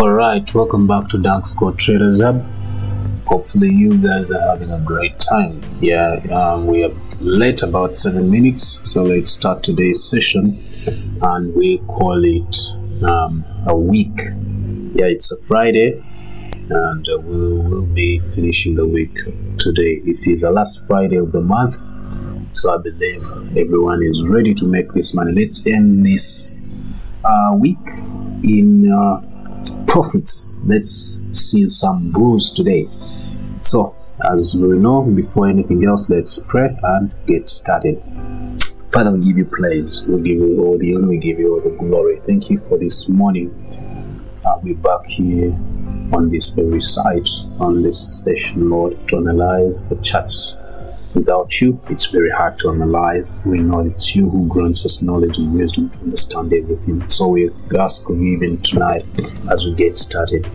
Alright, welcome back to Dark Score Traders Hub. Hopefully you guys are having a great time. We are late about 7 minutes, so let's start today's session, and we call it a week. It's a Friday, and we will be finishing the week today. It is the last Friday of the month, so I believe everyone is ready to make this money. Let's end this week in profits. Let's see some bulls today. So as we know, before anything else, let's pray and get started. Father, we give you praise, we give you all the honor, we give you all the glory. Thank you for this morning. We're back here on this very site, on this session, Lord, to analyze the charts. Without you, it's very hard to analyze. We know it's you who grants us knowledge and wisdom to understand everything. So we ask of you even tonight as we get started,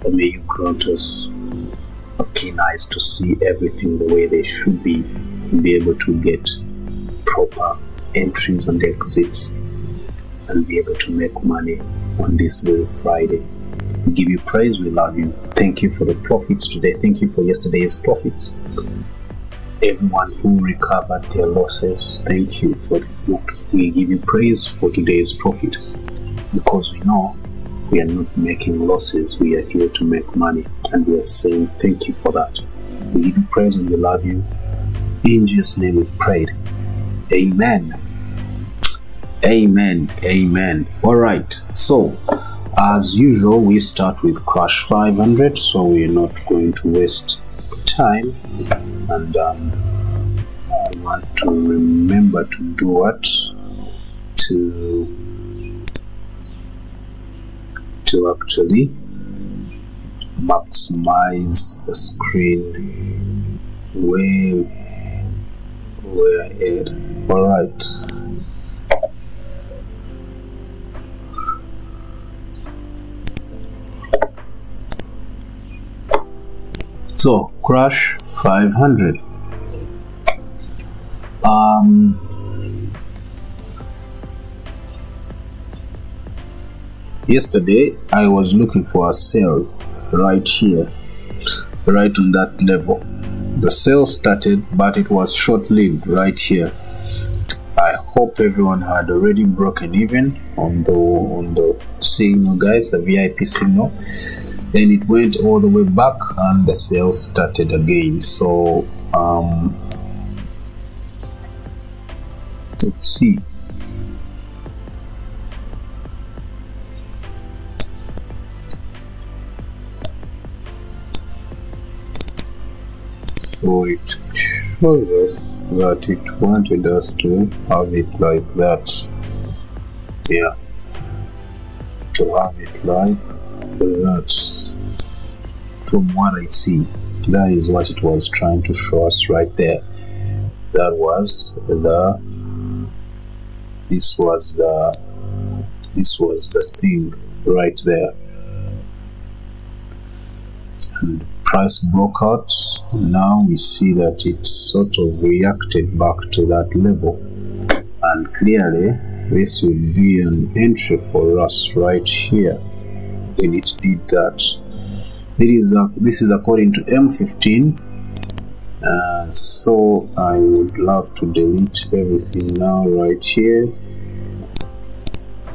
that may you grant us keen eyes to see everything the way they should be able to get proper entries and exits, and be able to make money on this very Friday. We give you praise, we love you. Thank you for the profits today. Thank you for yesterday's profits. Everyone who recovered their losses, thank you for the book. We give you praise for today's profit, because we know we are not making losses. We are here to make money, and we are saying thank you for that. We give you praise and we love you. In Jesus' name we've prayed. Amen. Amen. Amen. All right. So as usual, we start with Crash 500, so we are not going to waste time, and I want to remember to do what? To actually maximize the screen way ahead. All right. So Crash 500. Yesterday I was looking for a sell right here, right on that level. The sale started, but it was short-lived right here. I hope everyone had already broken even on the signal, guys, the VIP signal. Then it went all the way back and the sale started again. So let's see. So it shows us that it wanted us to have it like that. Yeah, to have it like that. From what I see, that is what it was trying to show us right there. That was this was the thing right there. And price broke out. Now we see that it sort of reacted back to that level, and clearly this would be an entry for us right here when it did that. This is according to M15. So I would love to delete everything now right here.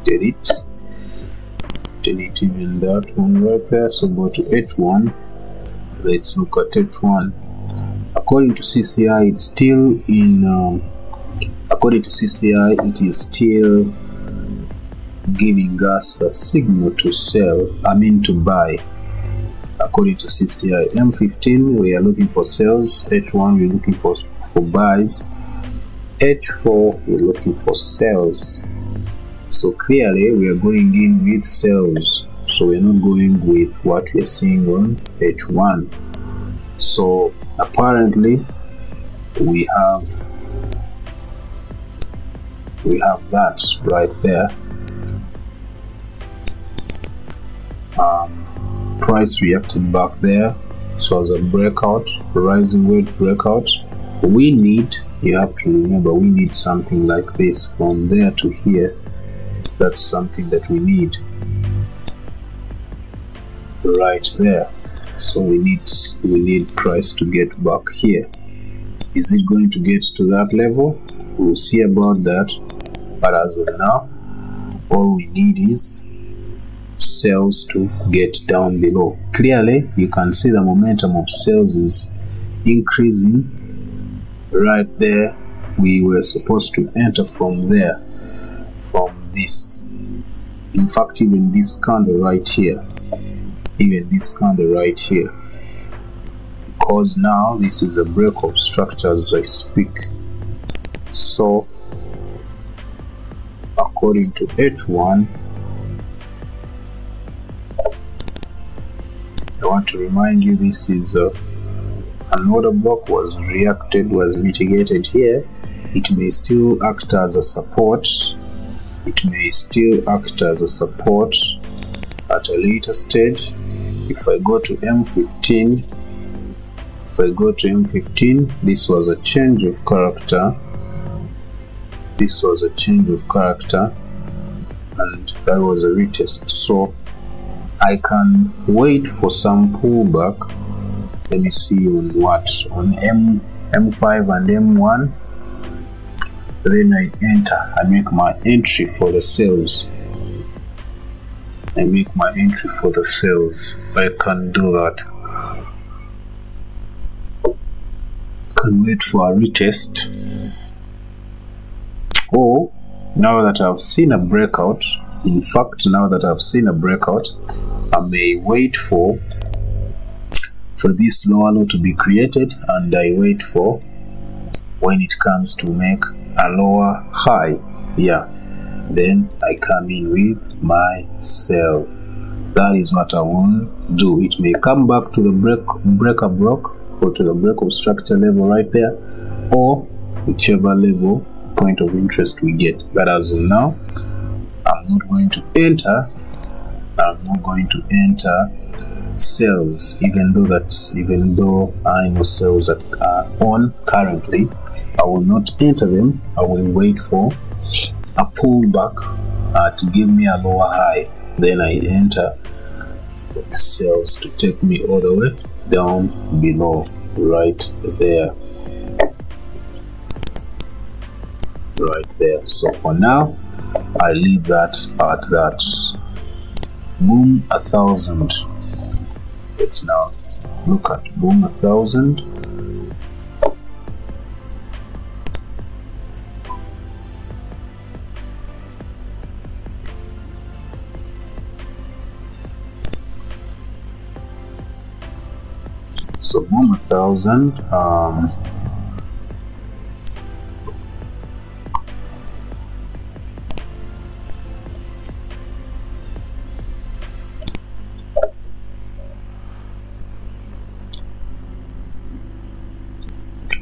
Delete even that one right there. So go to H1. Let's look at H1. According to CCI, it's still in. According to CCI, it is still giving us a signal to sell. To buy. According to CCI, M15 we are looking for sales. H1 we're looking for buys. H4 we're looking for sales. So clearly we are going in with sales. So we're not going with what we are seeing on H1. So apparently we have that right there. Price reacted back there. So as a breakout, rising weight breakout. You have to remember, we need something like this from there to here. That's something that we need. right there. So we need price to get back here. Is it going to get to that level? We'll see about that. But as of now, all we need is sales to get down below. Clearly, you can see the momentum of sales is increasing right there. We were supposed to enter from there, from this. In fact, even this candle right here, because now this is a break of structure as I speak. So according to H1, I want to remind you this is an order block was mitigated here. It may still act as a support. It may still act as a support at a later stage. If I go to M15, this was a change of character. And that was a retest. So I can wait for some pullback. Let me see on what? On M5 and M1. Then I enter. I make my entry for the sales. I can do that. Can wait for a retest. Or now that I've seen a breakout, I may wait for this lower low to be created, and I wait for when it comes to make a lower high. Then I come in with my sell. That is what I will do. It may come back to the breaker block or to the break of structure level right there, or whichever level point of interest we get. But as of now, I'm not going to enter sales, even though I know sales are on currently. I will not enter them. I will wait for a pullback to give me a lower high. Then I enter sales to take me all the way down below right there. So for now, I leave that at that. Boom 1000. Let's now look at boom 1000. So boom 1000.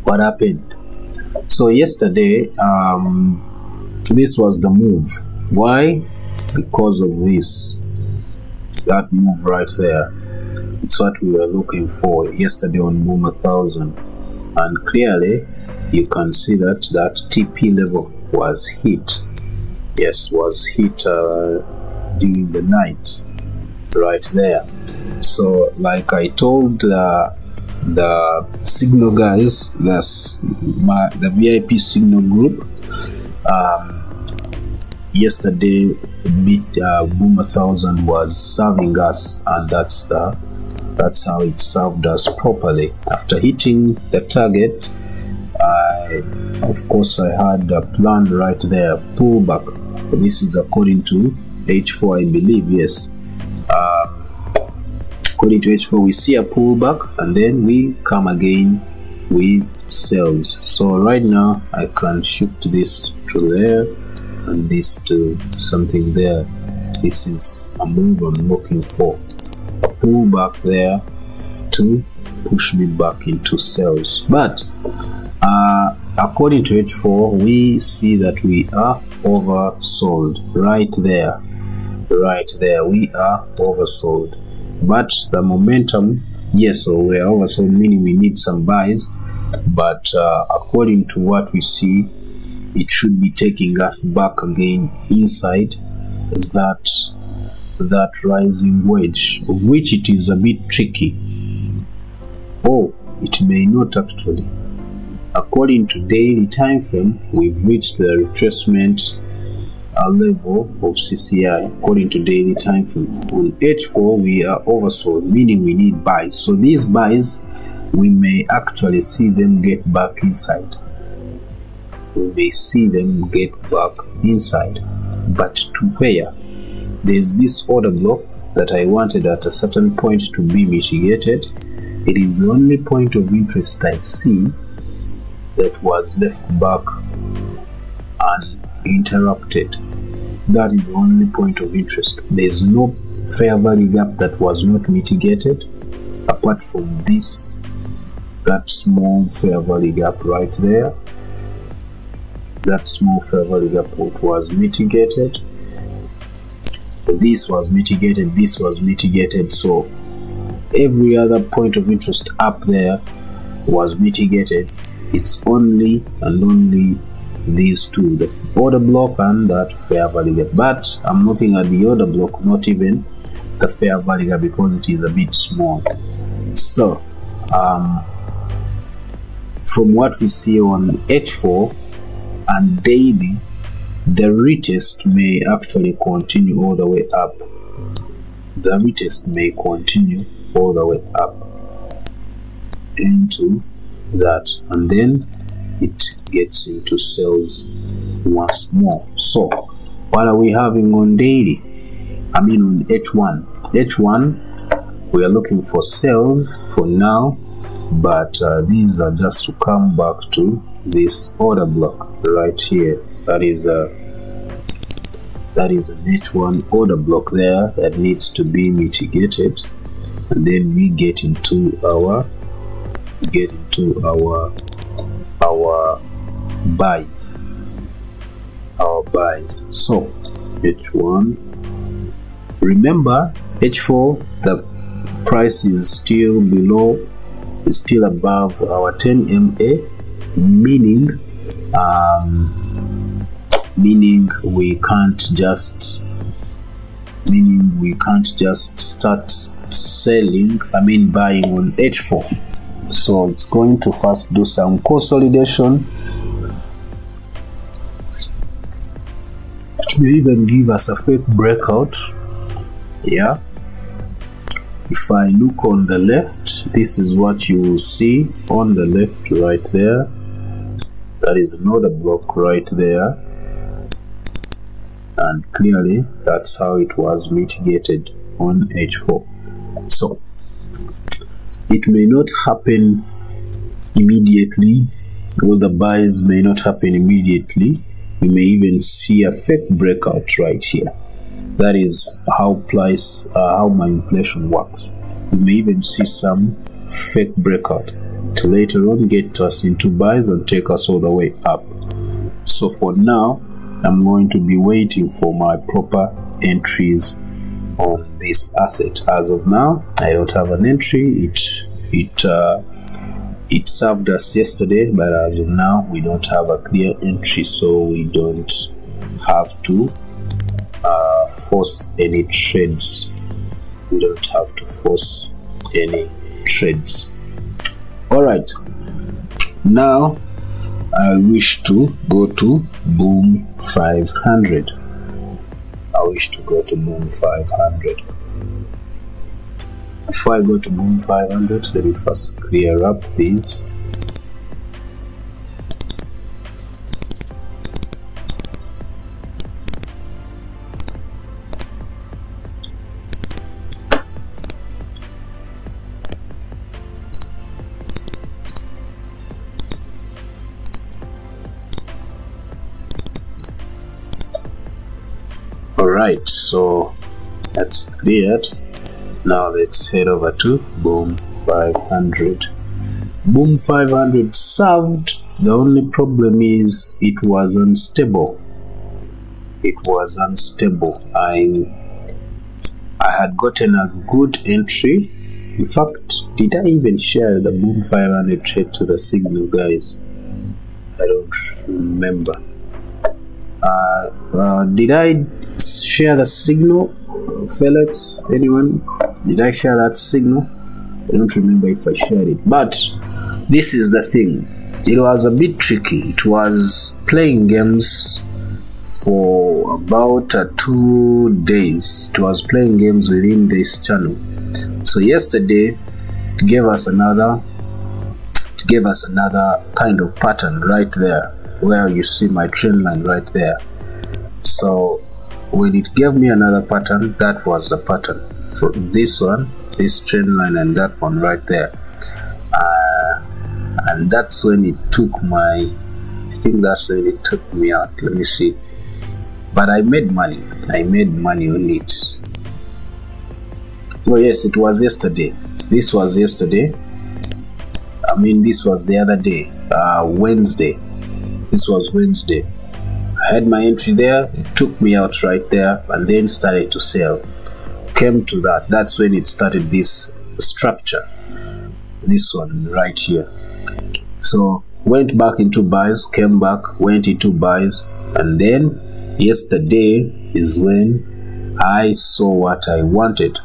What happened? So yesterday, this was the move. Why? Because of that move right there. It's what we were looking for yesterday on boom 1000, and clearly you can see that TP level was hit. Yes, was hit during the night right there. So like I told the signal guys, the VIP signal group, yesterday boom 1000 was serving us, and that's how it served us properly. After hitting the target, of course I had a plan right there, pullback. This is according to H4, I believe. Yes, according to H4 we see a pullback, and then we come again with sales. So right now I can shift this to there and this to something there. This is a move I'm looking for, a pullback there to push me back into sales. But according to H4 we see that we are oversold right there. We are oversold, but the momentum, yes, so we are oversold, meaning we need some buys, but according to what we see, it should be taking us back again inside that that rising wedge, of which it is a bit tricky. Oh, it may not actually. According to daily time frame, we've reached the retracement level of CCI according to daily time frame. On H4 we are oversold, meaning we need buys. So these buys, we may actually see them get back inside. We may see them get back inside, but to where? There's this order block that I wanted at a certain point to be mitigated. It is the only point of interest I see that was left back uninterrupted. That is the only point of interest. There's no fair value gap that was not mitigated apart from this, that small fair value gap right there. That small fair value gap was mitigated. This was mitigated, this was mitigated. So every other point of interest up there was mitigated. It's only and only these two, the order block and that fair value gap. But I'm looking at the order block, not even the fair value gap, because it is a bit small. So from what we see on H4 and daily, the retest may actually continue all the way up. The retest may continue all the way up into that, and then it gets into sales once more. So what are we having on daily? I mean on H1 we are looking for sales for now, but these are just to come back to this order block right here. That is an H1 order block there that needs to be mitigated, and then we get into our buys. So H1, remember H4, the price is still below, is still above our 10 MA, meaning we can't just start selling, buying on H4. So it's going to first do some consolidation. It may even give us a fake breakout. Yeah, if I look on the left, this is what you will see on the left right there. That is another block right there, and clearly that's how it was mitigated on H4. So it may not happen immediately, or the buys may not happen immediately. You may even see a fake breakout right here. That is how how manipulation works. You may even see some fake breakout to later on get us into buys and take us all the way up. So for now, I'm going to be waiting for my proper entries on this asset. As of now, I don't have an entry. It served us yesterday, but as of now, we don't have a clear entry, so we don't have to force any trades. We don't have to force any trades. All right, now I wish to go to Boom 500. Before I go to Boom 500, let me first clear up these. Alright, so that's cleared. Now let's head over to Boom 500. Boom 500 served. The only problem is it was unstable. I had gotten a good entry. In fact, did I even share the Boom 500 trade to the signal, guys? I don't remember. Did I share the signal? Felix, anyone? Did I share that signal? I don't remember if I shared it, but this is the thing. It was a bit tricky. It was playing games for about 2 days. It was playing games within this channel. So yesterday it gave us another kind of pattern right there, where you see my trend line right there. So when it gave me another pattern, that was the pattern for this one, this trend line, and that one right there. And that's when it took I think that's when it took me out. Let me see. But I made money on it. Oh yes, it was yesterday. This was yesterday. I mean, this was the other day, Wednesday. This was Wednesday. I had my entry there, it took me out right there, and then started to sell. Came to that. That's when it started this structure. This one right here. So went back into buys, came back, went into buys, and then yesterday is when I saw what I wanted,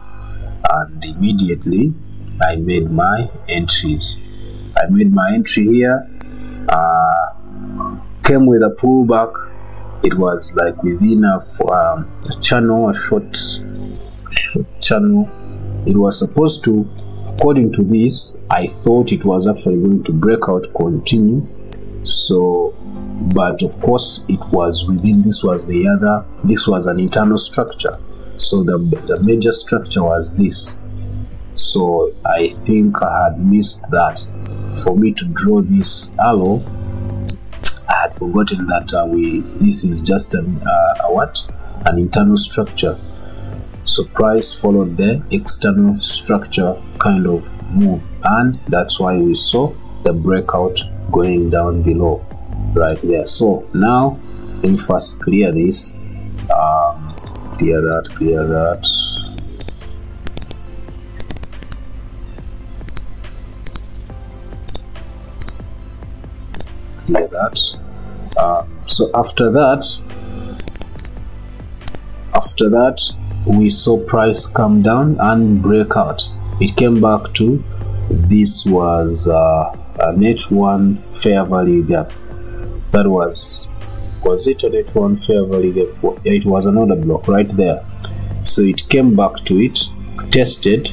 and immediately I made my entries. I made my entry here, came with a pullback. It was like within a channel, a short channel. It was supposed to, according to this, I thought it was actually going to break out, continue. So, but of course it was within, this was an internal structure. So the major structure was this. So I think I had missed that. For me to draw this arrow, I had forgotten that this is just an internal structure. So price followed the external structure kind of move, and that's why we saw the breakout going down below right there. So now let me first clear this, clear that, clear that. So after that we saw price come down and break out. It came back to, this was a net one fair value gap. That was it a net one fair value gap? It was an order block right there. So it came back to it, tested.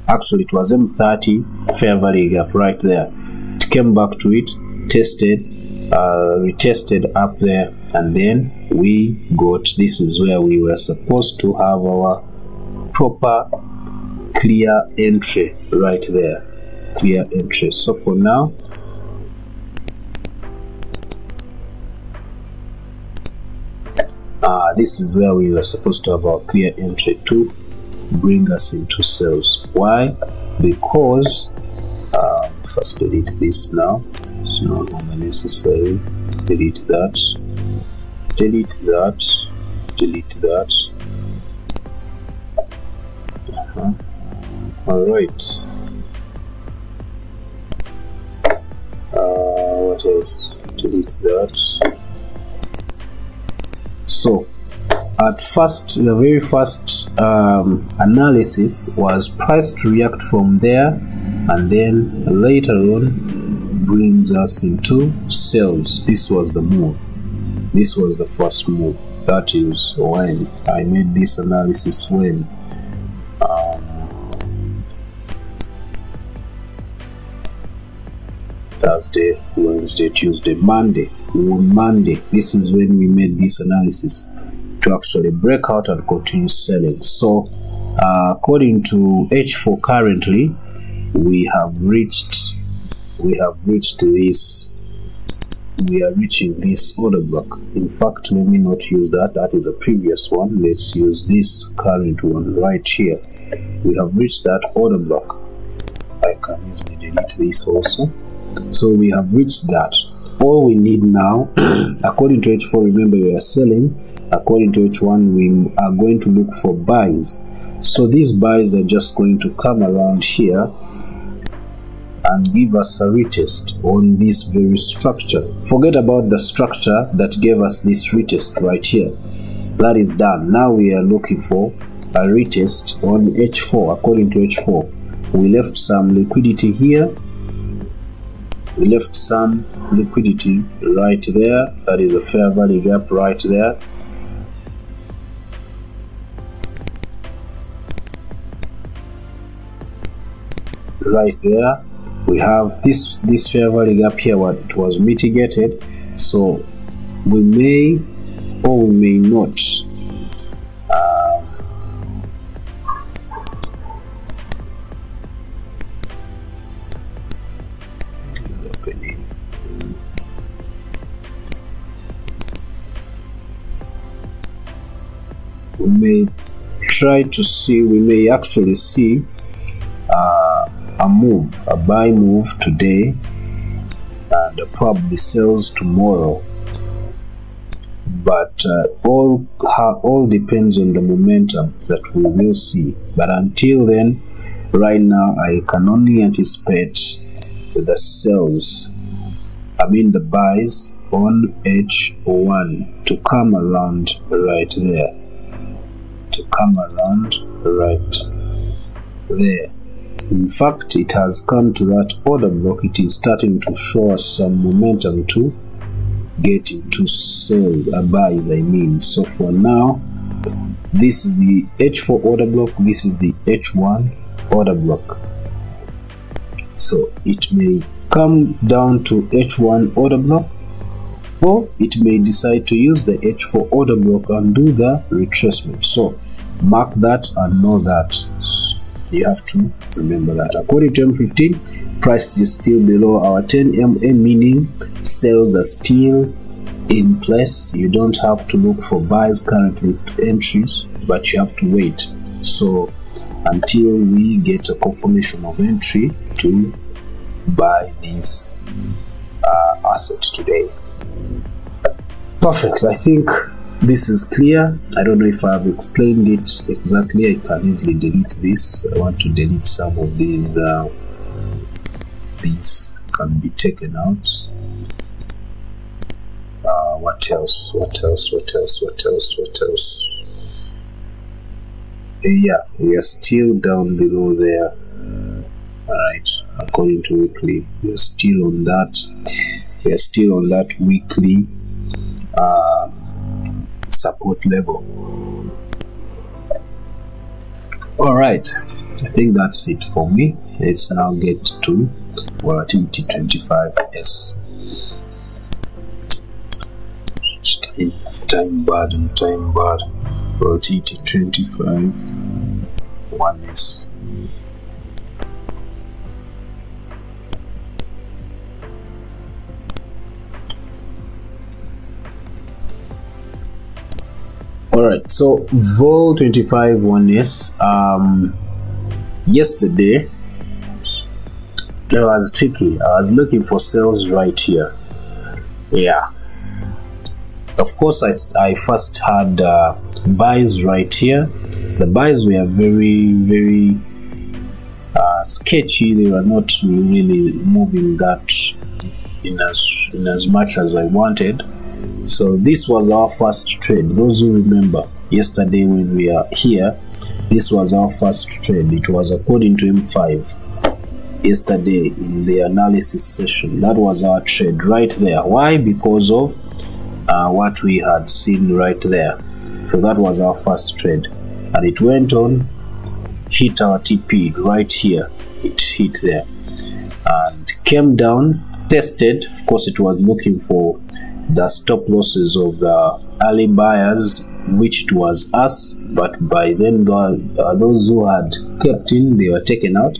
Actually it was M30 fair value gap right there. It came back to it, tested, retested up there, and then we got, this is where we were supposed to have our proper clear entry right there, clear entry. So for now, this is where we were supposed to have our clear entry to bring us into sales. Why? Because first delete this now. It's no longer necessary. Delete that, delete that, delete that. Alright. What else? Delete that. So at first, the very first analysis was price to react from there, and then later on brings us into sales. This was the move. This was the first move. That is when I made this analysis, when Thursday, Wednesday, Tuesday, Monday. This is when we made this analysis to actually break out and continue selling. So according to H4 currently, we have reached this, we are reaching this order block. In fact, let me not use that is a previous one. Let's use this current one right here. We have reached that order block. I can easily delete this also. So we have reached that. All we need now, according to H4, remember we are selling. According to H1, we are going to look for buys. So these buys are just going to come around here and give us a retest on this very structure. Forget about the structure that gave us this retest right here. That is done. Now we are looking for a retest on H4. According to H4, we left some liquidity here. We left some liquidity right there. That is a fair value gap right there. Right there, we have this fair value gap here. What it was mitigated, so we may or we may not. We may try to see. We may actually see a move, a buy move today, and probably sells tomorrow. But all depends on the momentum that we will see. But until then, right now, I can only anticipate the sells. I mean the buys on H1 to come around right there. To come around right there. In fact, it has come to that order block. It is starting to show us some momentum to get into sell buys, I mean. So for now, this is the H4 order block, this is the H1 order block. So it may come down to H1 order block, or it may decide to use the H4 order block and do the retracement. So mark that and know that. You have to remember that. According to M15, price is still below our 10 MA, meaning sales are still in place. You don't have to look for buys currently entries, but you have to wait. So until we get a confirmation of entry to buy this asset today. Perfect. I think this is clear. I don't know if I have explained it exactly. I can easily delete this. I want to delete some of these. These can be taken out. What else? What else? What else? What else? What else? Yeah, we are still down below there. Alright, according to weekly, we are still on that. We are still on that weekly support level. Alright, I think that's it for me. Let's now get to Volatility 25S. Time bad and time bad. Volatility 25 1S. Alright, so Vol 25 1S, yesterday it was tricky. I was looking for sales right here. Yeah, of course I first had buys right here. The buys were very sketchy. They were not really moving that in as much as I wanted. So this was our first trade. Those who remember yesterday when we are here, this was our first trade. It was according to M5 yesterday in the analysis session. That was our trade right there. Why? Because of what we had seen right there. So that was our first trade, and it went on, hit our TP right here. It hit there and came down, tested. Of course, it was looking for the stop losses of the early buyers, which it was us, but by then those who had kept in, they were taken out.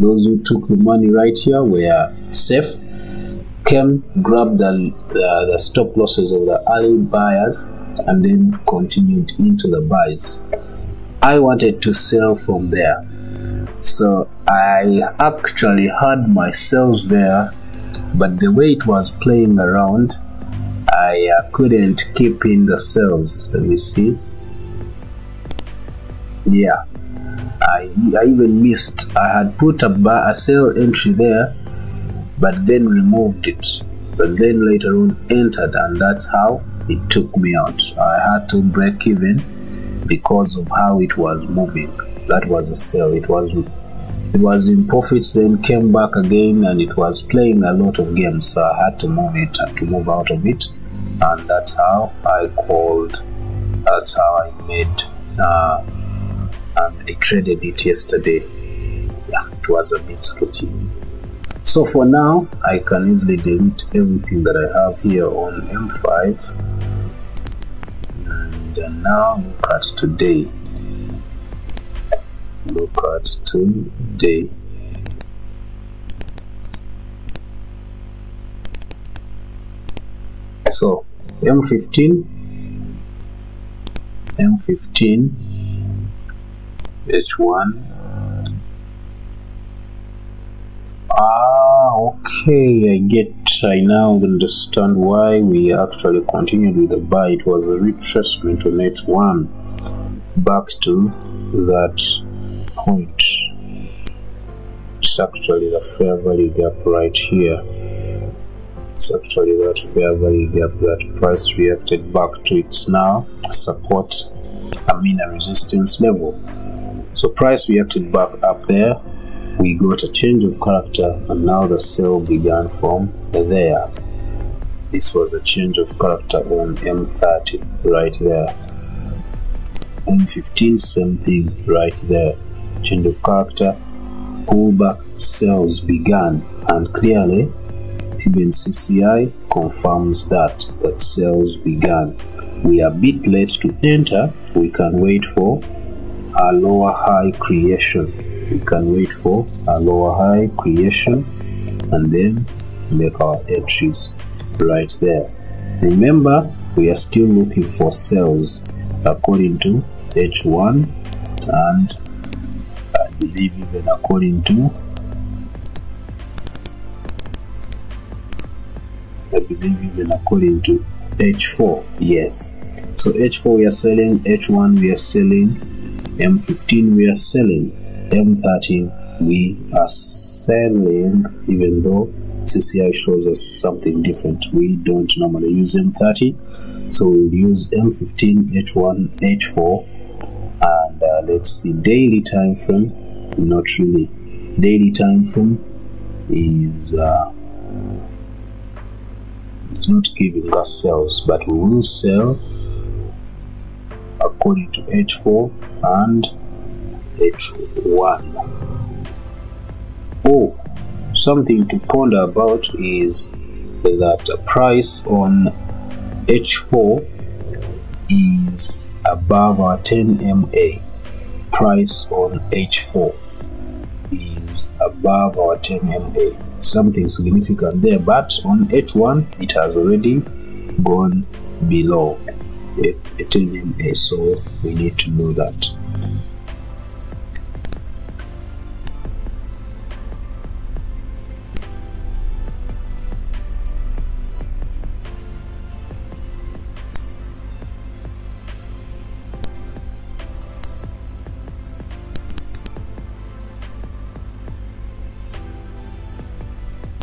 Those who took the money right here were safe. Came, grabbed the stop losses of the early buyers, and then continued into the buys. I wanted to sell from there, so I actually had my sales there, but the way it was playing around, I couldn't keep in the sales. Let me see. Yeah, I even missed. I had put a sell entry there, but then removed it. but then later on entered, and that's how it took me out. I had to break even because of how it was moving. That was a sell. It was in profits, then came back again, and it was playing a lot of games, so I had to move out of it, and that's how I made I traded it yesterday. Yeah, it was a bit sketchy. So for now, I can easily delete everything that I have here on M5, and now look at today. So M15 H1. Okay, I now understand why we actually continued with the buy. It was a retracement on H1 back to that point. It's actually the fair value gap right here. It's actually that fair value gap that price reacted back to. It's now support, a resistance level. So price reacted back up there, we got a change of character, and now the sell began from there. This was a change of character on M30 right there. M15, same thing right there. Change of character, pullback, sales began, and clearly even CCI confirms that sales began. We are a bit late to enter. We can wait for a lower high creation. And then make our entries right there. Remember, we are still looking for sales according to H1, and I believe even according to H4. Yes, so H4 we are selling, H1 we are selling, M15 we are selling, M13 we are selling, even though CCI shows us something different. We don't normally use M30, so we'll use M15, H1, H4, and let's see daily time frame. Not really. Daily time frame is it's not giving us sales, but we will sell according to H4 and H1. Oh, something to ponder about is that the price on H4 is above our 10 MA. Price on H4 is above our 10 MA. Something significant there, but on H1 it has already gone below a 10 MA, so we need to know that.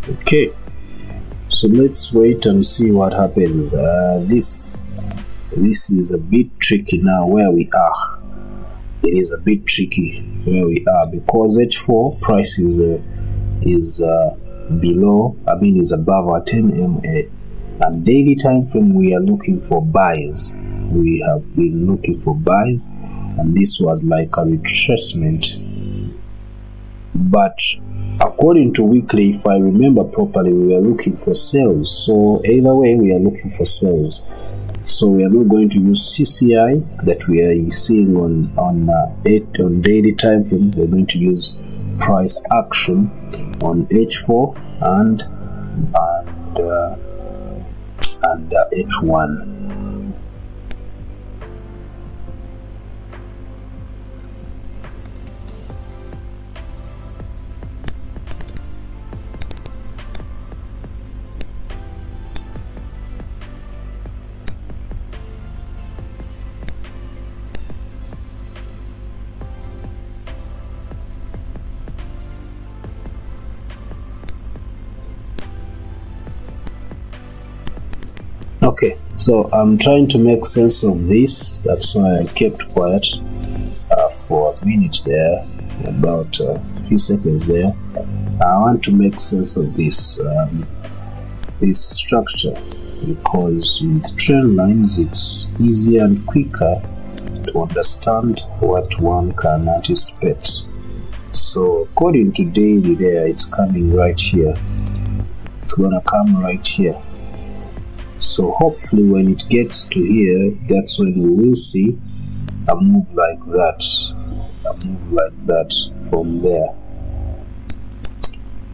Okay, so let's wait and see what happens. This is a bit tricky now where we are. It is a bit tricky where we are because H4 price is below, is above our 10 MA, and daily time frame we are looking for buys. We have been looking for buys, and this was like a retracement, but according to weekly, if I remember properly, we are looking for sales. So either way, we are looking for sales. So we are not going to use CCI that we are seeing on daily time frame. We are going to use price action on H4 and H1. Okay, so I'm trying to make sense of this. That's why I kept quiet for a minute there, about a few seconds there. I want to make sense of this this structure, because with trend lines it's easier and quicker to understand what one can anticipate. So according to daily there, it's coming right here. It's gonna come right here. So hopefully when it gets to here, that's when we will see a move like that, from there,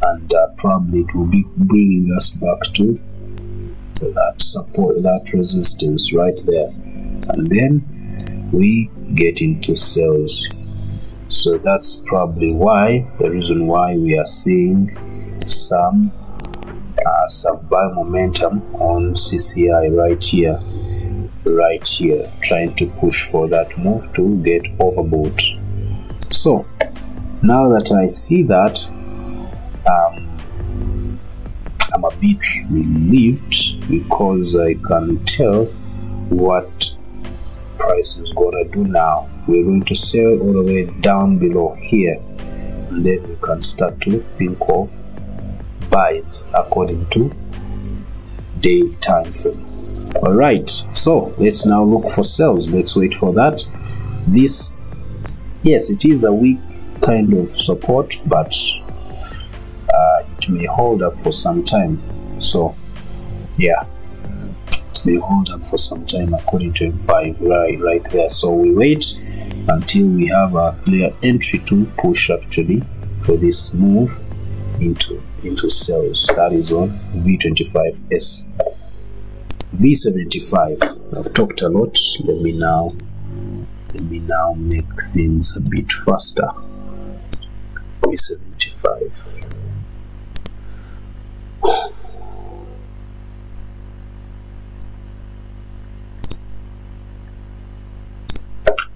and probably it will be bringing us back to that support, that resistance right there, and then we get into sales. So that's probably why, the reason why we are seeing some buy momentum on CCI right here, trying to push for that move to get overbought. So now that I see that, I'm a bit relieved, because I can tell what price is gonna do now. We're going to sell all the way down below here, and then we can start to think of buys according to daily time frame. All right, so let's now look for sales. Let's wait for that. This, yes, it is a weak kind of support, but it may hold up for some time. So yeah, it may hold up for some time according to M5 right there. So we wait until we have a clear entry to push actually for this move into sales. That is on V25S. V75, I've talked a lot. Let me now make things a bit faster. V75.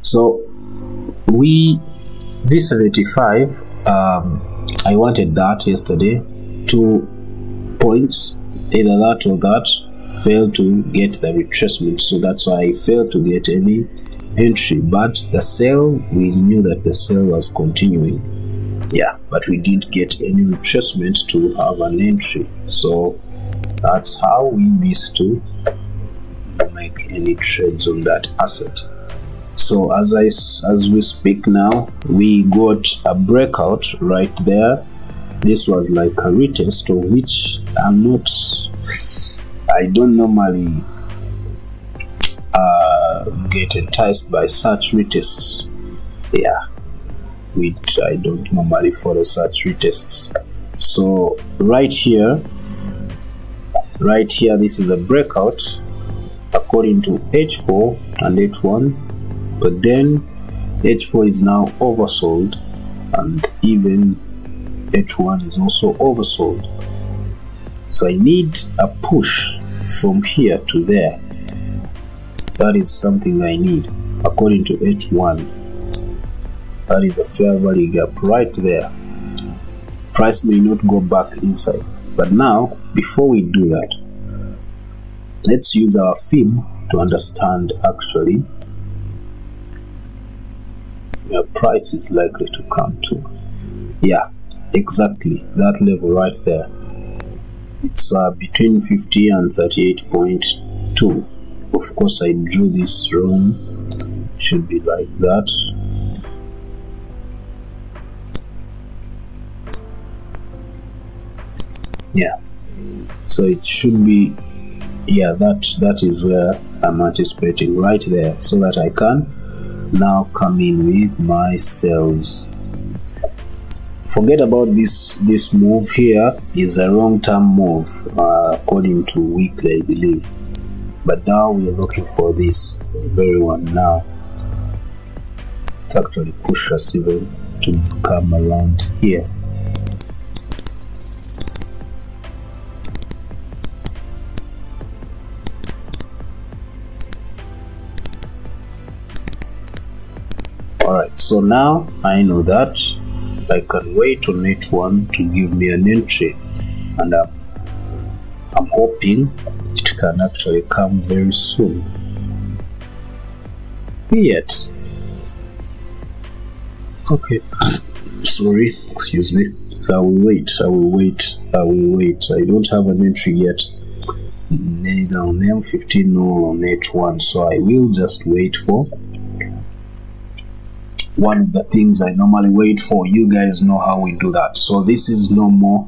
So V75, I wanted that yesterday, 2 points, either that or that. Failed to get the retracement, so that's why I failed to get any entry. But the sale, we knew that the sale was continuing, yeah, but we didn't get any retracement to have an entry. So that's how we missed to make any trades on that asset. So as we speak now, we got a breakout right there. This was like a retest, of which I don't normally get enticed by such retests. Yeah, I don't normally follow such retests. So right here, this is a breakout according to H4 and H1, but then H4 is now oversold, and even H1 is also oversold. So I need a push from here to there. That is something I need according to H1. That is a fair value gap right there. Price may not go back inside, but now before we do that, let's use our fib to understand actually where price is likely to come to. Yeah, exactly that level right there. It's between 50 and 38.2. Of course I drew this wrong. Should be like that. Yeah, so it should be, yeah, that is where I'm anticipating right there, so that I can now come in with my sales. Forget about this move here. Is a long-term move according to weekly, I believe, but now we're looking for this very one now to actually push us even to come around here. Alright, so now I know that I can wait on H1 to give me an entry, and I'm hoping it can actually come very soon. Yet, okay, sorry, excuse me. So I will wait. I don't have an entry yet, neither on M15 nor on H1, so I will just wait for one of the things I normally wait for. You guys know how we do that. So this is no more.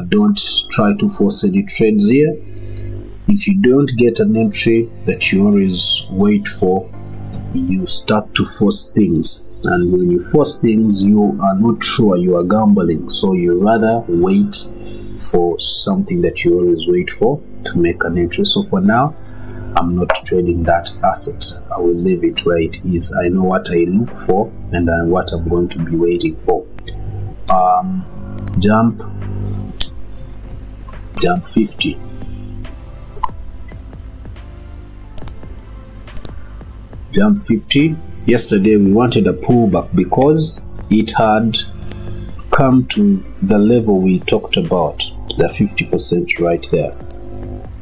Don't try to force any trades here. If you don't get an entry that you always wait for, you start to force things, and when you force things, you are not sure, you are gambling. So you rather wait for something that you always wait for to make an entry. So for now, I'm not trading that asset. I will leave it where it is. I know what I look for and what I'm going to be waiting for. Jump 50. Jump 50. Yesterday we wanted a pullback because it had come to the level we talked about, the 50% right there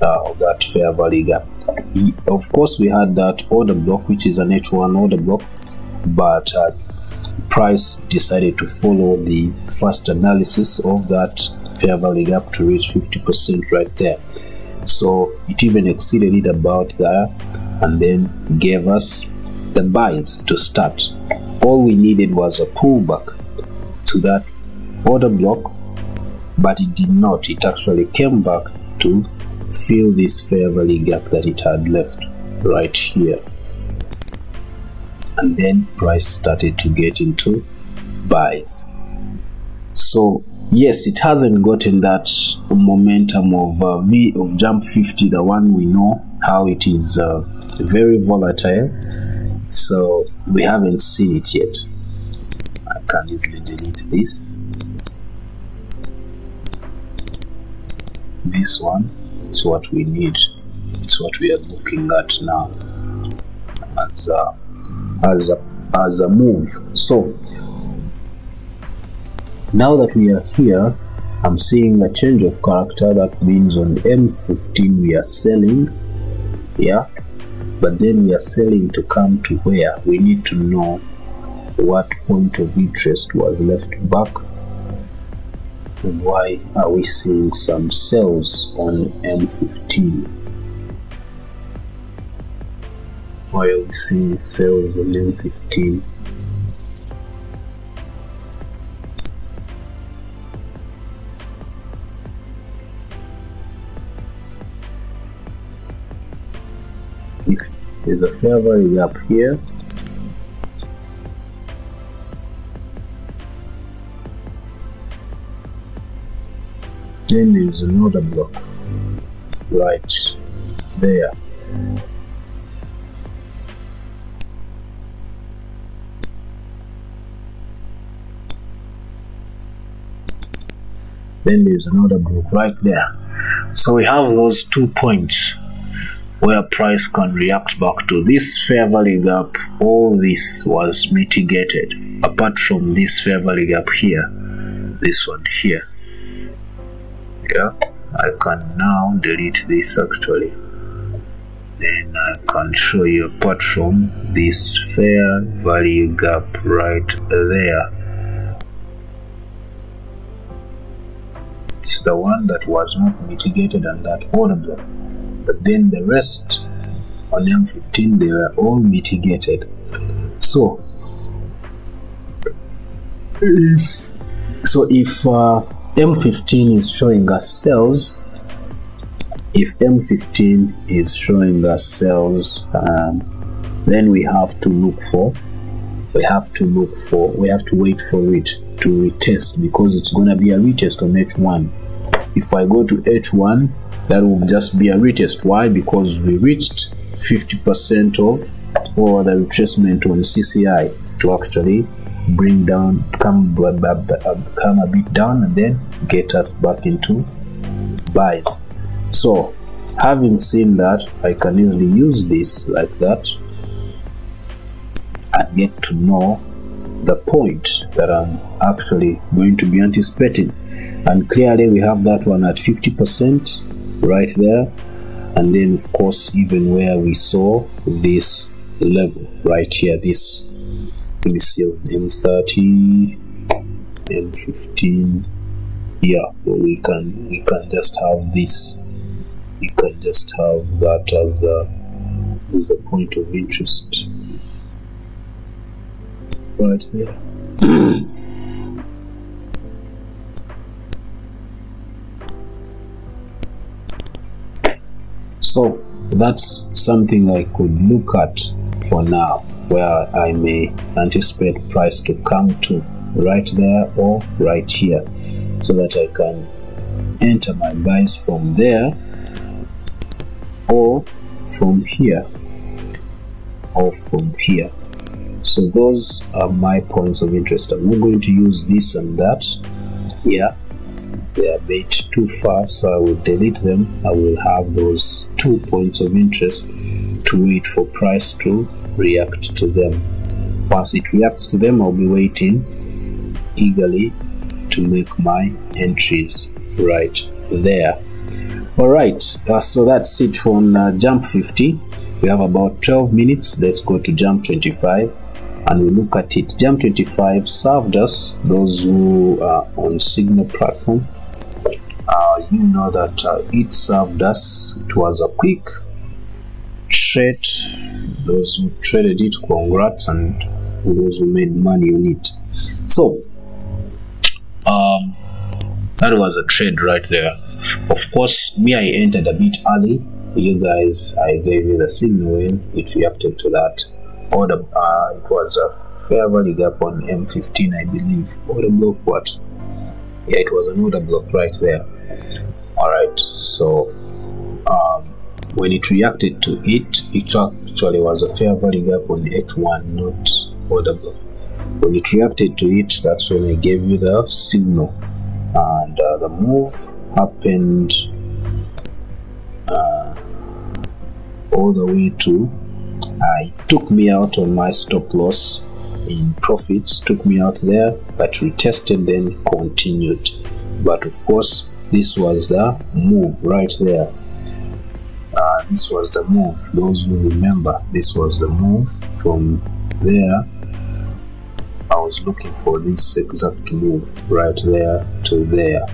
of that fair value gap. Of course, we had that order block, which is an H1 order block, but price decided to follow the first analysis of that fair value gap to reach 50% right there. So it even exceeded it about there, and then gave us the buys to start. All we needed was a pullback to that order block, but it did not. It actually came back to fill this fair value gap that it had left right here, and then price started to get into buys. So yes, it hasn't gotten that momentum of jump 50, the one we know how it is very volatile. So we haven't seen it yet. I can easily delete this. This one is what we need. It's what we are looking at now as a move. So now that we are here, I'm seeing a change of character. That means on M15 we are selling, yeah, but then we are selling to come to where we need to know what point of interest was left back, and why are we seeing some sells on M15. Why are we seeing sells on M15? There's a fair value gap here. Then there's another block right there. Then there's another block right there. So we have those 2 points where price can react back to this fair value gap. All this was mitigated apart from this fair value gap here, this one here. Yeah, I can now delete this actually. Then I can show you apart from this fair value gap right there. It's the one that was not mitigated on that order block. But then the rest on M15, they were all mitigated. So if M15 is showing us sells, then we have to wait for it to retest, because it's going to be a retest on H1. If I go to H1, that will just be a retest. Why? Because we reached 50% of or the retracement on CCI to actually bring down, come a bit down, and then get us back into buys. So having seen that, I can easily use this like that and get to know the point that I'm actually going to be anticipating. And clearly we have that one at 50% right there, and then of course even where we saw this level right here, this, let me see, on M30, M15, yeah, we can just have this, you can just have that as a point of interest right there. So that's something I could look at for now, where I may anticipate price to come to right there or right here, so that I can enter my buys from there or from here or from here. So those are my points of interest. I'm not going to use this and that. Yeah, they are a bit too far, so I will delete them. I will have those 2 points of interest to wait for price to react to them. Once it reacts to them, I'll be waiting eagerly to make my entries right there. All right, so that's it from jump 50. We have about 12 minutes. Let's go to jump 25 and we look at it. Jump 25 served us, those who are on Signal platform, you know that it served us. It was a quick trade. Those who traded it, congrats, and those who made money on it. So that was a trade right there. Of course, me, I entered a bit early. You guys, I gave you the signal when it reacted to that order. It was a fair value gap on M15, I believe. Order block, what? Yeah, it was an order block right there. Alright, so when it reacted to it, it actually was a fair value gap on H1, not order block. When it reacted to it, that's when I gave you the signal, and the move happened all the way to, it took me out on my stop loss in profits, took me out there, but retested, then continued. But of course, this was the move right there. This was the move. Those who remember, this was the move. From there, I was looking for this exact move right there to there,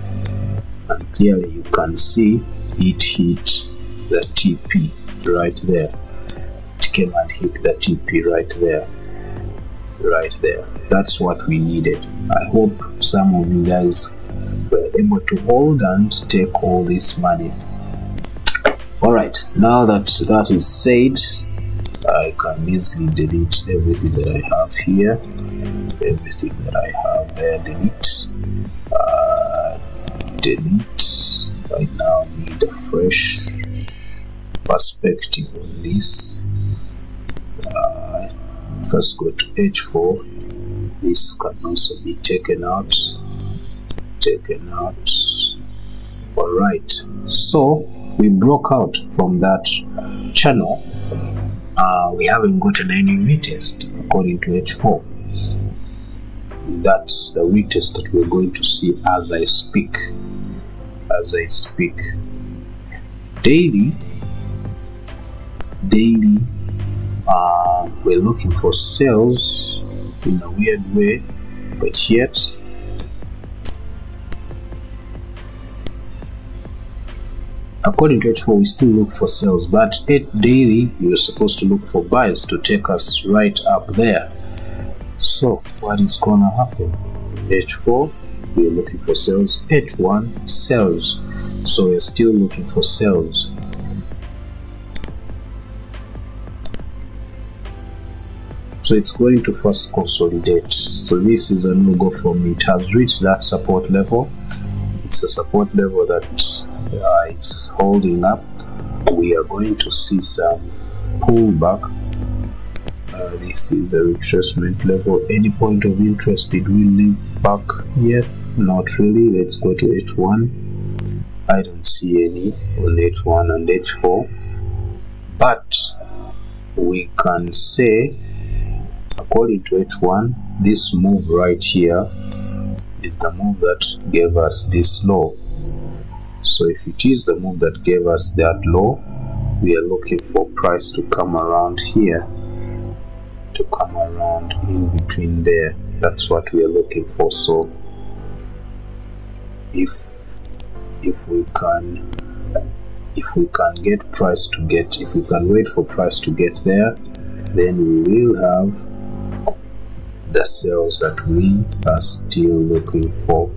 and clearly you can see it hit the TP right there. It came and hit the TP right there. Right there. That's what we needed. I hope some of you guys were able to hold and take all this money. Alright, now that that is said, I can easily delete everything that I have here. Everything that I have there, delete. Delete. Right now, I need a fresh perspective on this. First go to H4. This can also be taken out. Alright, so we broke out from that channel. We haven't gotten any retest according to H4. That's the retest that we're going to see as I speak. Daily, we're looking for sales in a weird way, but yet according to H4 we still look for sales, but at daily you're supposed to look for buys to take us right up there. So what is gonna happen? H4, we're looking for sales. H1, sales. So we're still looking for sales. So it's going to first consolidate. So this is a no-go for me. It has reached that support level. It's a support level that it's holding up. We are going to see some pullback. This is a retracement level. Any point of interest? Did we leave back here? Not really. Let's go to H1. I don't see any on H1 and H4, but we can say according to H1, this move right here is the move that gave us this low. So if it is the move that gave us that low, we are looking for price to come around here, to come around in between there. That's what we are looking for. So if we can get price to get, if we can wait for price to get there, then we will have the sales that we are still looking for.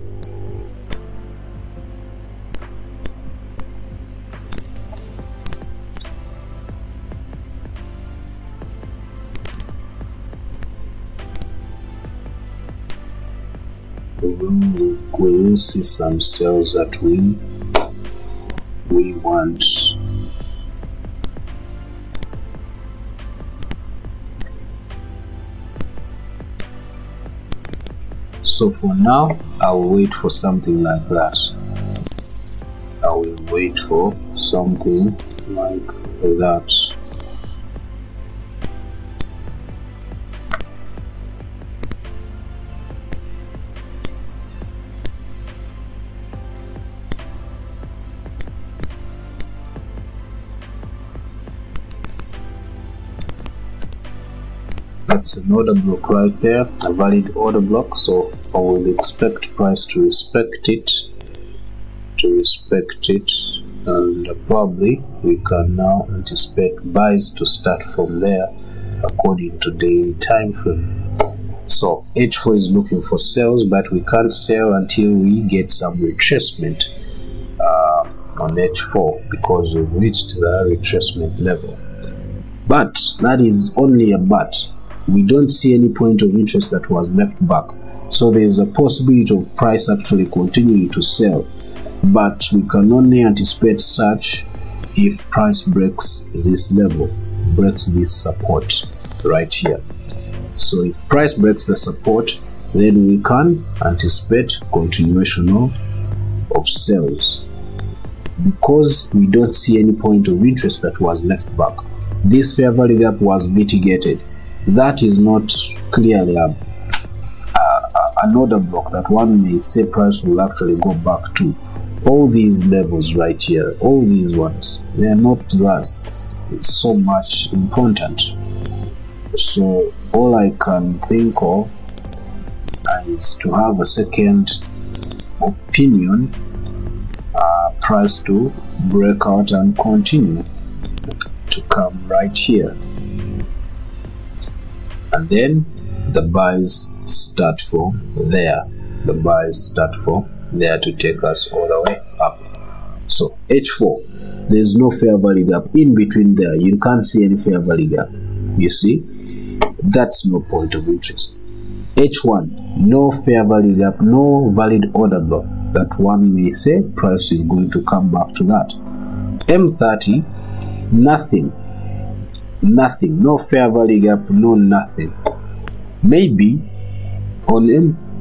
We will see some sales that we want. So for now, I'll wait for something like that. I will wait for something like that. That's an order block right there, a valid order block, so I will expect price to respect it, and probably we can now anticipate buys to start from there according to daily time frame. So H4 is looking for sales, but we can't sell until we get some retracement on H4, because we've reached the retracement level. But that is only a but. We don't see any point of interest that was left back, so there is a possibility of price actually continuing to sell, but we can only anticipate such if price breaks this level, breaks this support right here. So if price breaks the support, then we can anticipate continuation of sales, because we don't see any point of interest that was left back. This fair value gap was mitigated. That is not clearly an order block that one may say price will actually go back to. All these levels right here, all these ones, they are not thus so much important. So all I can think of is to have a second opinion, price to break out and continue to come right here. And then the buys start from there. The buys start from there to take us all the way up. So H4, there's no fair value gap in between there. You can't see any fair value gap. You see, that's no point of interest. H1, no fair value gap, no valid order block that one may say price is going to come back to that. M30, nothing, no fair value gap, no nothing. Maybe on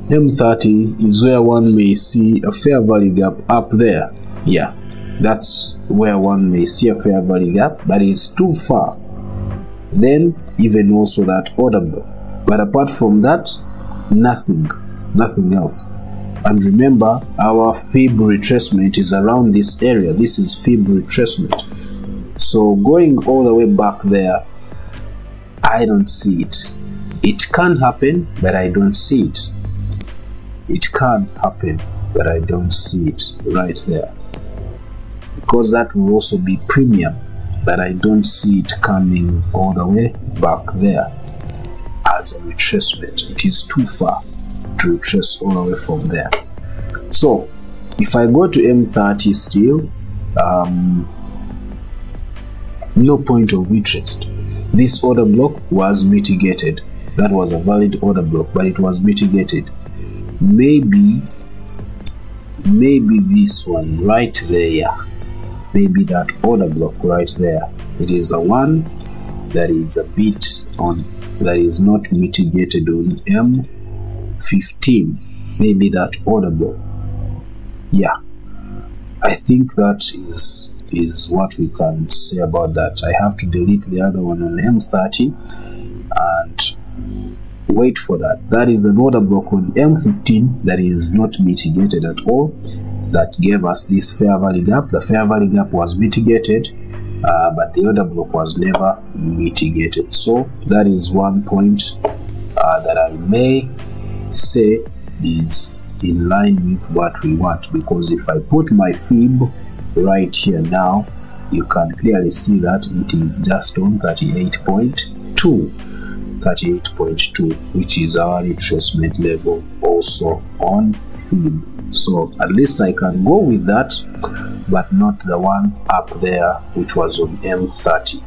M30 is where one may see a fair value gap up there. Yeah, that's where one may see a fair value gap, but it's too far. Then even also that order block, but apart from that, nothing else. And remember, our fib retracement is around this area. This is fib retracement. So going all the way back there, I don't see it. It can happen, but I don't see it. It can happen, but I don't see it right there, because that will also be premium, but I don't see it coming all the way back there as a retracement. It is too far to retrace all the way from there. So if I go to M30 still, no point of interest. This order block was mitigated. That was a valid order block, but it was mitigated. Maybe this one right there, maybe that order block right there, it is a one that is a bit on, that is not mitigated on M15. Maybe that order block. Yeah, I think that is what we can say about that. I have to delete the other one on M30 and wait for that. That is an order block on M15 that is not mitigated at all. That gave us this fair value gap. The fair value gap was mitigated. but the order block was never mitigated. So that is one point that I may say is in line with what we want, because if I put my fib right here now, you can clearly see that it is just on 38.2, which is our retracement level also on fib. So at least I can go with that, but not the one up there which was on M30.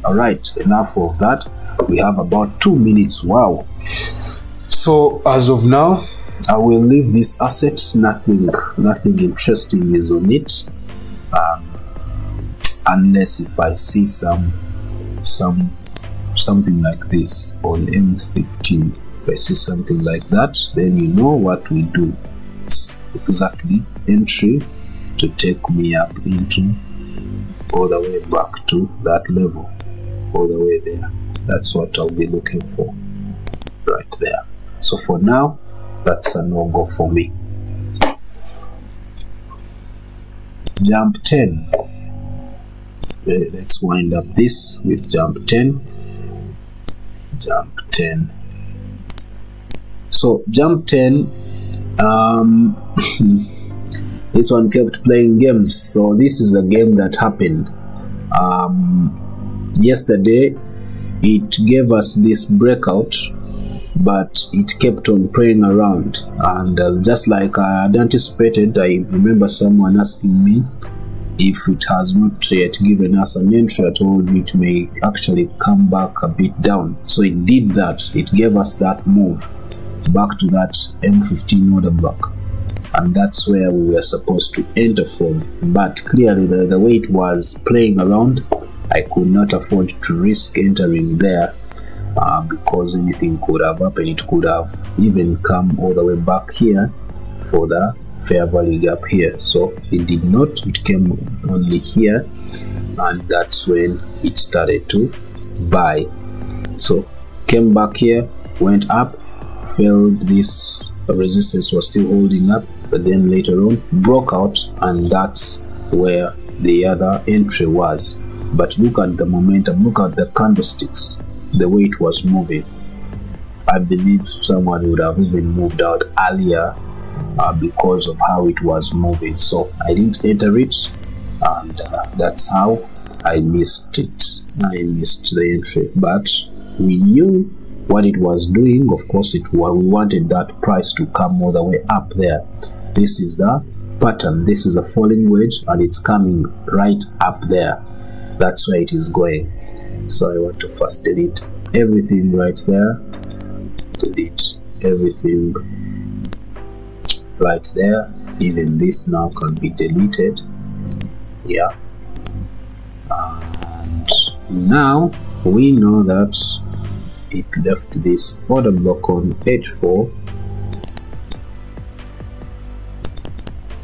Alright, enough of that. We have about 2 minutes. Wow. So as of now, I will leave this asset. Nothing interesting is on it, unless if I see something like this on M15. If I see something like that, then you know what we do. It's exactly entry to take me up into all the way back to that level, all the way there. That's what I'll be looking for right there. So for now, that's a no-go for me. Jump 10. Let's wind up this with jump 10. Jump 10. So jump 10, this one kept playing games. So this is a game that happened yesterday. It gave us this breakout, but it kept on playing around, and just like I had anticipated, I remember someone asking me if it has not yet given us an entry at all, it may actually come back a bit down. So it did that. It gave us that move back to that M15 order block, and that's where we were supposed to enter from. But clearly the way it was playing around, I could not afford to risk entering there, because anything could have happened. It could have even come all the way back here for the fair value gap here. So it did not. It came only here, and that's when it started to buy. So came back here, went up, failed. This resistance was still holding up, but then later on broke out, and that's where the other entry was. But look at the momentum, look at the candlesticks, the way it was moving. I believe someone would have even moved out earlier because of how it was moving. So I didn't enter it, and that's how I missed it. I missed the entry, but we knew what it was doing. Of course, we wanted that price to come all the way up there. This is the pattern. This is a falling wedge, and it's coming right up there. That's where it is going. So I want to first delete everything right there. Delete everything right there. Even this now can be deleted. Yeah. And now we know that it left this order block on H4.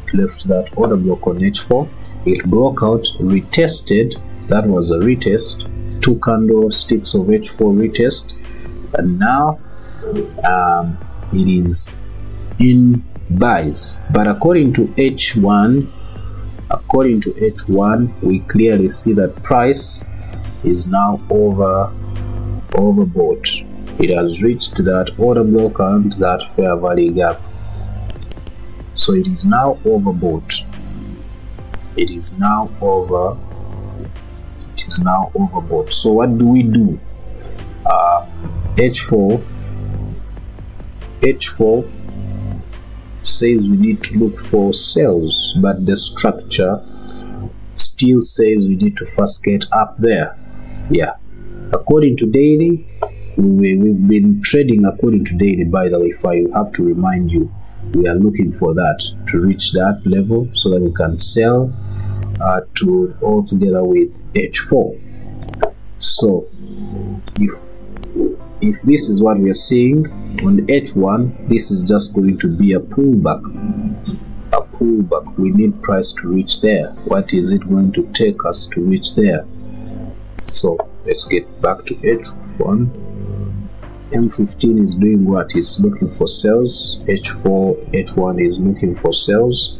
It left that order block on H4. It broke out, retested. That was a retest. 2 candlesticks of H4 retest, and now it is in buys. But according to H1, we clearly see that price is now overbought. It has reached that order block and that fair value gap. So it is now overbought. It is now overbought. So what do we do? H4 says we need to look for sales, but the structure still says we need to first get up there. Yeah, according to daily, we've been trading according to daily. By the way, if I have to remind you, we are looking for that to reach that level so that we can sell to all together with H4. So if this is what we are seeing on H1, this is just going to be a pullback. We need price to reach there. What is it going to take us to reach there? So let's get back to H1. M15 is doing what? It's looking for sales. H1 is looking for sales,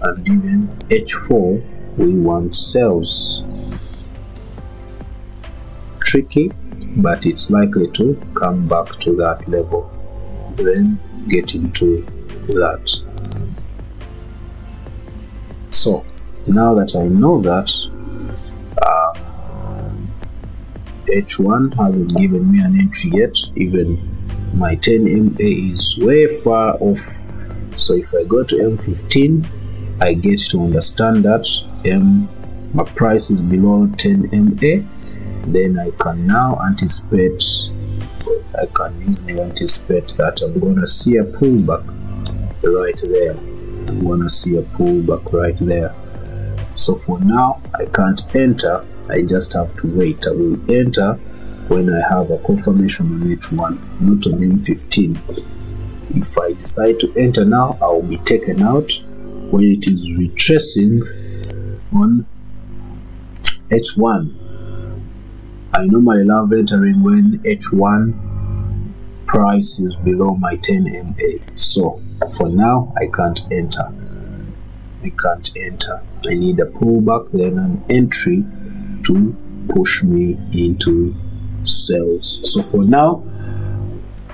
and even H4 we want sales. tricky, but it's likely to come back to that level, then get into that. So now that I know that, H1 hasn't given me an entry yet, even my 10 MA is way far off. So if I go to M15, I get to understand that my price is below 10 MA, then I can now anticipate, I can easily anticipate that I'm going to see a pullback right there. I'm going to see a pullback right there. So for now, I can't enter, I just have to wait. I will enter when I have a confirmation on H1, not on M15. If I decide to enter now, I will be taken out when it is retracing on H1. I normally love entering when H1 price is below my 10 MA. So for now, I can't enter. I can't enter. I need a pullback, then an entry to push me into sales. So for now,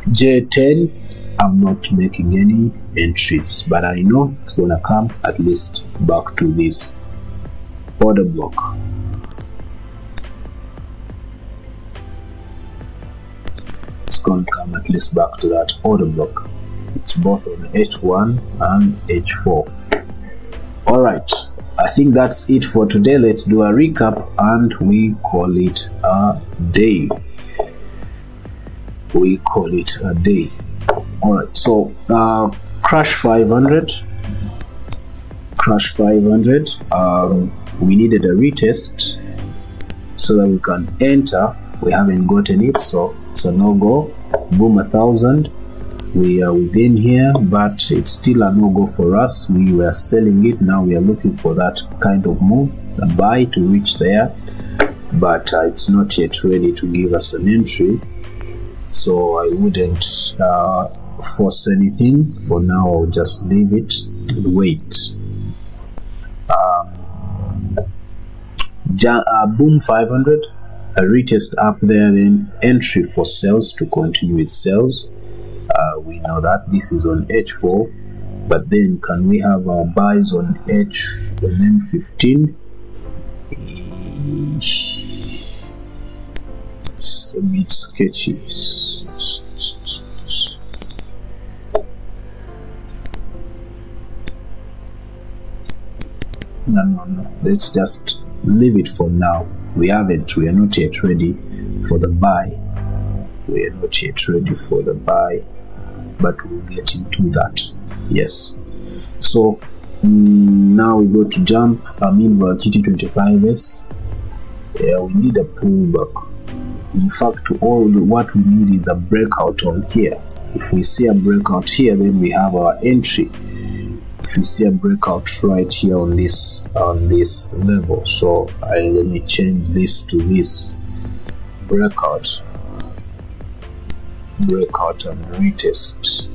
J10, I'm not making any entries, but I know it's gonna come at least back to this order block. It's gonna come at least back to that order block. It's both on H1 and H4. All right, I think that's it for today. Let's do a recap and we call it a day. We call it a day. All right, so crash 500. We needed a retest so that we can enter. We haven't gotten it, so it's a no-go. Boom, 1000. We are within here, but it's still a no-go for us. We were selling it, now we are looking for that kind of move, a buy to reach there, but it's not yet ready to give us an entry, so I wouldn't force anything. For now, I'll just leave it and wait. Boom, 500, a retest up there, then entry for sales to continue with sales. We know that this is on H4, but then can we have our buys on M15? It's a bit sketchy. No, let's just leave it for now. We are not yet ready for the buy. We are not yet ready for the buy, but we'll get into that. Yes. So now we go to jump. Volatility 25s. Yeah, we need a pullback. In fact, what we need is a breakout on here. If we see a breakout here, then we have our entry. If we see a breakout right here on this level, so let me change this to this breakout and retest.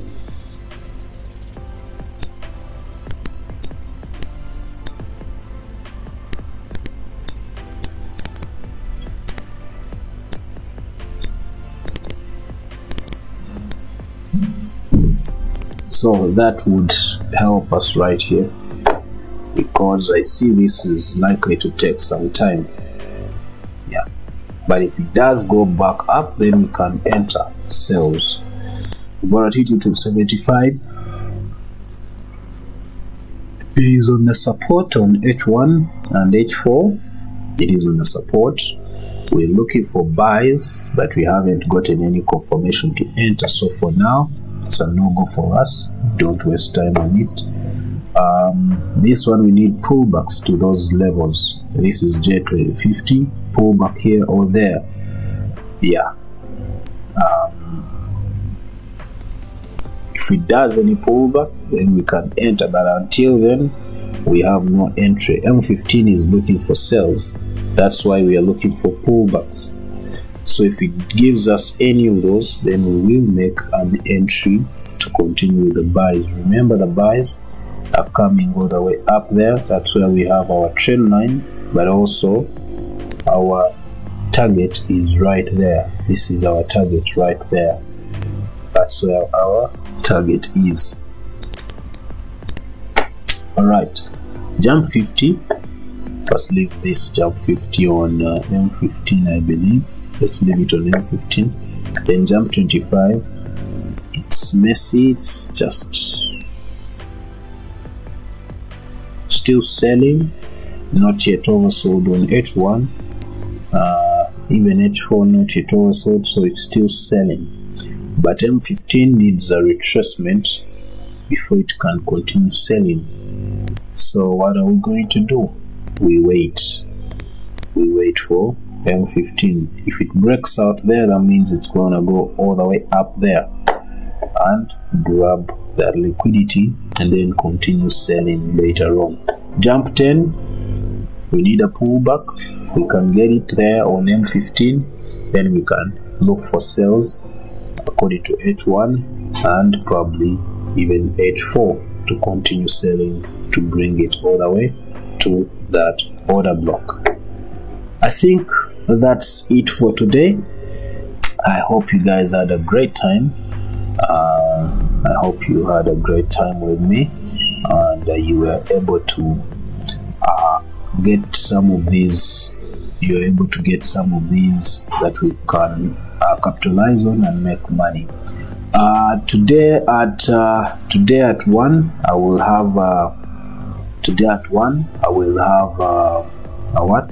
So that would help us right here, because I see this is likely to take some time. Yeah, but if it does go back up, then we can enter sales. Volatility to 75. It is on the support on H1 and H4. It is on the support. We're looking for buys, but we haven't gotten any confirmation to enter. So for now, it's a no-go for us. Don't waste time on it. This one we need pullbacks to those levels. This is J1250, pullback here or there. Yeah. If it does any pullback, then we can enter, but until then we have no entry. M15 is looking for sales. That's why we are looking for pullbacks. So if it gives us any of those, then we will make an entry to continue with the buys. Remember, the buys are coming all the way up there. That's where we have our trend line, but also our target is right there. This is our target right there. That's where our target is. Alright, jump 50. First leave this jump 50 on M15, I believe. Let's leave it on M15. Then jump 25. It's messy, it's just still selling, not yet oversold on H1, even H4 not yet oversold, so it's still selling. But M15 needs a retracement before it can continue selling. So what are we going to do? We wait for M15. If it breaks out there, that means it's gonna go all the way up there and grab that liquidity and then continue selling later on. Jump 10, we need a pullback. If we can get it there on M15, then we can look for sales according to H1 and probably even H4 to continue selling to bring it all the way to that order block. I think that's it for today. I hope you guys had a great time. I hope you had a great time with me, and you were able to get some of these. You're able to get some of these that we can capitalize on and make money. Today at 1, I will have. Today at 1, I will have a what?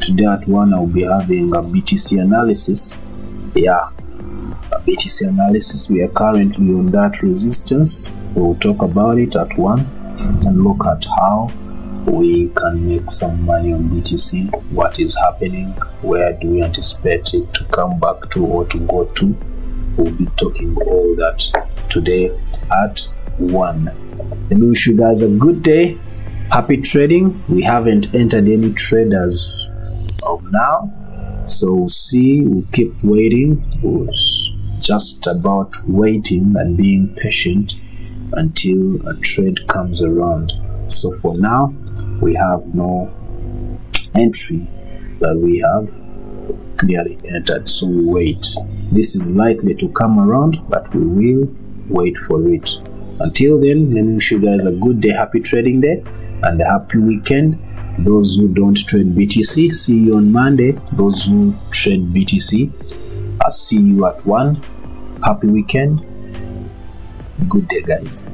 Today at 1, I'll be having a BTC analysis. Yeah, a BTC analysis. We are currently on that resistance. We'll talk about it at 1 and look at how we can make some money on BTC. What is happening? Where do we anticipate it to come back to or to go to? We'll be talking all that today at 1. Let me wish you guys a good day. Happy trading. We haven't entered any trade as of now, so we'll see. We'll keep waiting. We're just about waiting and being patient until a trade comes around. So for now, we have no entry that we have clearly entered, so we wait. This is likely to come around, but we will wait for it. Until then, let me wish you guys a good day, happy trading day, and a happy weekend. Those who don't trade BTC, see you on Monday. Those who trade BTC, I'll see you at 1. Happy weekend. Good day, guys.